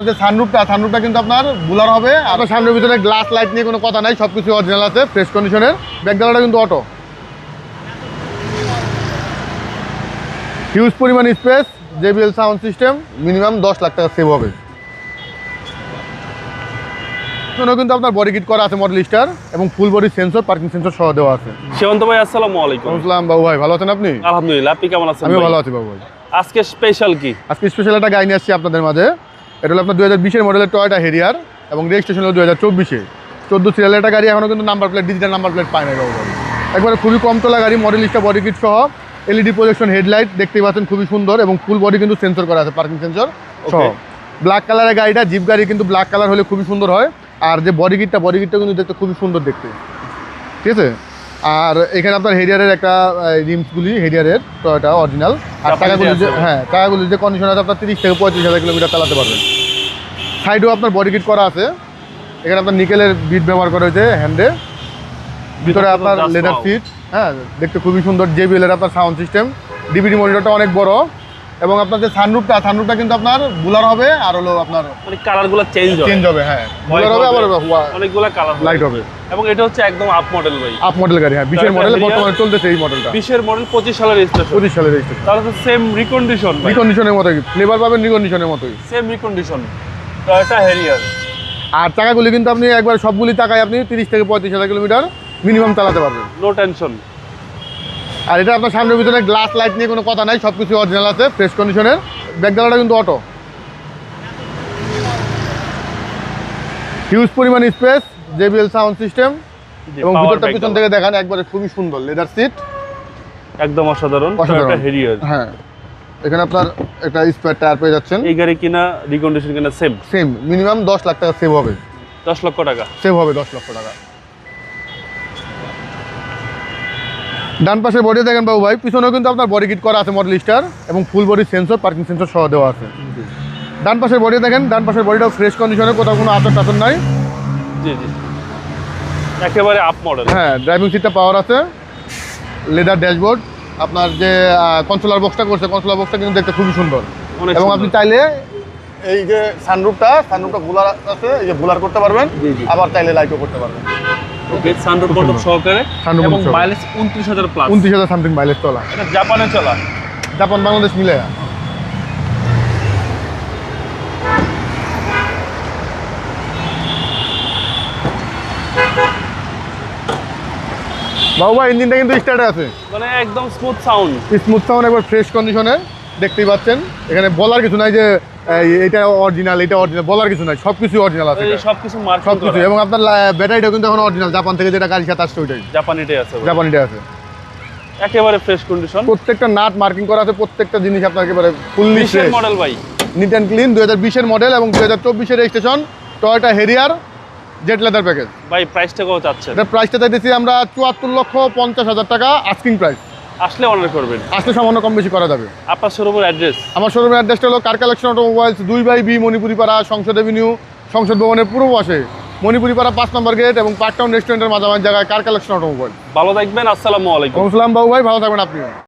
যে সানরুফটা কিন্তু আপনার বুলার হবে। আর সামনের ভিতরে গ্লাস লাইট নিয়ে কোনো কথা নাই, সবকিছু অরিজিনাল আছে, ফ্রেশ কন্ডিশনের। ব্যাকডালাটা কিন্তু অটো, হিউজ পরিমাণ space, JBL sound system, minimum 10 lakh টাকা সেভ হবে। কিন্তু আপনার বডি কিট করা আছে মডেল স্টার এবং full body sensor, parking sensor সহ দেওয়া আছে। সেবন্ত ভাই আসসালামু আলাইকুম। আসসালাম বাবু ভাই, ভালো আছেন আপনি? আলহামদুলিল্লাহ, আপনি কেমন আছেন? আমি ভালো আছি বাবু ভাই। আজকে স্পেশাল কি? আজকে স্পেশাল একটা গাড়ি নিয়ে আসছি আপনাদের মাঝে। এটা হলো আপনার 2020-এর মডেলের টয়োটা হেরিয়ার এবং রেজিস্ট্রেশন হলো 2024-এ। 14 সিরিয়ালের একটা গাড়ি, এখনও কিন্তু number plate, digital number plate পায় না বাবু ভাই। একবারে খুবই কম তোলা গাড়ি, মডেল স্টার বডি কিট সহ, LED প্রজেকশন হেডলাইট দেখতেই পাচ্ছেন, খুবই সুন্দর এবং ফুল বডি কিন্তু সেন্সর করা আছে, পার্কিং সেন্সর সহ। ব্ল্যাক কালারের গাড়িটা, জিপ গাড়ি কিন্তু ব্ল্যাক কালার হলে খুবই সুন্দর হয়। আর যে বডি কিটটা কিন্তু দেখতে খুবই সুন্দর দেখতে, ঠিক আছে। আর এখানে আপনার হেরিয়ারের একটা রিমসগুলি হেরিয়ারের টয়োটা অরিজিনাল। আর টাকাগুলি যে টাকাগুলি যে কন্ডিশন আছে আপনার 30 থেকে 35,000 কিলোমিটার চালাতে পারবেন। সাইডেও আপনার বডি কিট করা আছে। এখানে আপনার নিকেলের বিট ব্যবহার করা হয়েছে হ্যান্ডে। ভিতরে আপনার লেদার সিট, দেখতে খুবই সুন্দর। JBL এর আপনার সাউন্ড সিস্টেম, DVD মনিটরটা অনেক বড় এবং আপনার যে সানরুফটা কিন্তু আপনার বুলার হবে। আর হলো আপনার মানে কালারগুলো চেঞ্জ হবে, বুলার হবে, আবার অনেকগুলো কালার লাইট হবে। এবং এটা হচ্ছে একদম আপ মডেল ভাই, আপ মডেল গাড়ি। 20-এর মডেল বর্তমানে চলতেছে এই মডেলটা। 20-এর মডেল, 25 সালের রেজিস্ট্রেশন। 25 সালের রেজিস্ট্রেশন। তাহলে তো সেম রিকন্ডিশন, রিকন্ডিশনের মতোই ফ্লেভার পাবেন, রিকন্ডিশনের মতোই সেম রিকন্ডিশন টয়োটা হেরিয়ার। আর টাকাগুলি কিন্তু আপনি একবার সবগুলি টাকায় আপনি 30 থেকে 35,000 কিলোমিটার মিনিমাম চালাতে পারবেন, নো টেনশন। আর এটা আপনার সামনের ভিতরে গ্লাস লাইট নিয়ে কোনো কথা নাই, সবকিছু অরিজিনাল আছে, ফ্রেশ কন্ডিশনের। ব্যাকডালাটা কিন্তু অটো, হিউজ পরিমাণ স্পেস, JBL সাউন্ড সিস্টেম এবং ভিতরটা পিছন থেকে দেখান, একবারে খুবই সুন্দর। লেদার সিট একদম অসাধারণ টয়োটা হেরিয়ার। এখানে আপনার একটা স্পেয়ার টায়ার পেয়ে যাচ্ছেন। এই গাড়ি কিনা রিকন্ডিশন কিনা সেম মিনিমাম 10 লাখ টাকা সেভ হবে। 10 লক্ষ টাকা সেভ হবে, 10 লক্ষ টাকা। ডান পাশে বডি দেখেন বাবু ভাই, পিছনেও কিন্তু আপনার বডি কিট করা আছে মডেল স্টার এবং full body sensor, parking sensor সহ দেওয়া আছে। ডান পাশের বডি দেখেন, ডান পাশের বডিটাও ফ্রেশ কন্ডিশনে, কোথাও কোনো আচর টাচর নাই। জি, একেবারে আপ মডেল। ড্রাইভিং সিটটা পাওয়ার আছে, লেদার ড্যাশবোর্ড। আপনার যে কন্ট্রোলার বক্সটা করছে, কন্ট্রোলার বক্সটা কিন্তু দেখতে খুবই সুন্দর। এবং আপনি চাইলে এই যে সানরুফটা বুলার আছে, এই যে বুলার করতে পারবেন, আবার চাইলে লাইটও করতে পারবেন। ওকে, সানরুফ বটন সহকারে এবং মাইলেজ 29,000 প্লাস, 29,000 সামথিং মাইলেজ চলা। এটা জাপানে চলা, জাপান বাংলাদেশ মিলে। বাবু ভাই, ইঞ্জিনটা কিন্তু স্টার্টে আছে, মানে একদম স্মুথ সাউন্ড, একবার ফ্রেশ কন্ডিশনে। দেখতেই পাচ্ছেন, এখানে বলার কিছু নাই যে এটা অরিজিনাল, বলার কিছু নাই, সবকিছু অরিজিনাল আছে, সবকিছু এবং আপনার ব্যাটারিটাও কিন্তু এখন অরিজিনাল, জাপান থেকে যেটা গাড়ির সাথে আসছে ওইটাই জাপানিটাই আছে। একেবারে ফ্রেশ কন্ডিশন, প্রত্যেকটা নাট মার্কিং করা আছে, প্রত্যেকটা জিনিস আপনার একেবারে ফুললি ফ্রেশ মডেল ভাই, নিট অ্যান্ড ক্লিন। 2020-এর মডেল এবং 2024-এর registration, Toyota Harrier jet leather package. ভাই প্রাইসটা কত চাচ্ছেন? এটা প্রাইসটা চাইতেছি আমরা 74,50,000 টাকা আস্কিং প্রাইস। আসলে অর্ডার করবেন, আসলে সামান্য কম বেশি করা যাবে। আপনার শোরুমের অ্যাড্রেস? আমার শোরুমের অ্যাড্রেসটা হলো car collection automobiles, 2/B Manipuri পাড়া, সংসদ এভিনিউ, সংসদ ভবনের পূর্ব পাশে, মণিপুরি পাড়া 5 নম্বর গেট এবং পার্কটাউন রেস্টুরেন্টের মাঝামাঝি জায়গায় কার কালেকশন অটোমোবাইল। ভালো থাকবেন, আসসালামু আলাইকুম। আসসালাম বাবু ভাই, ভালো থাকবেন আপনিও।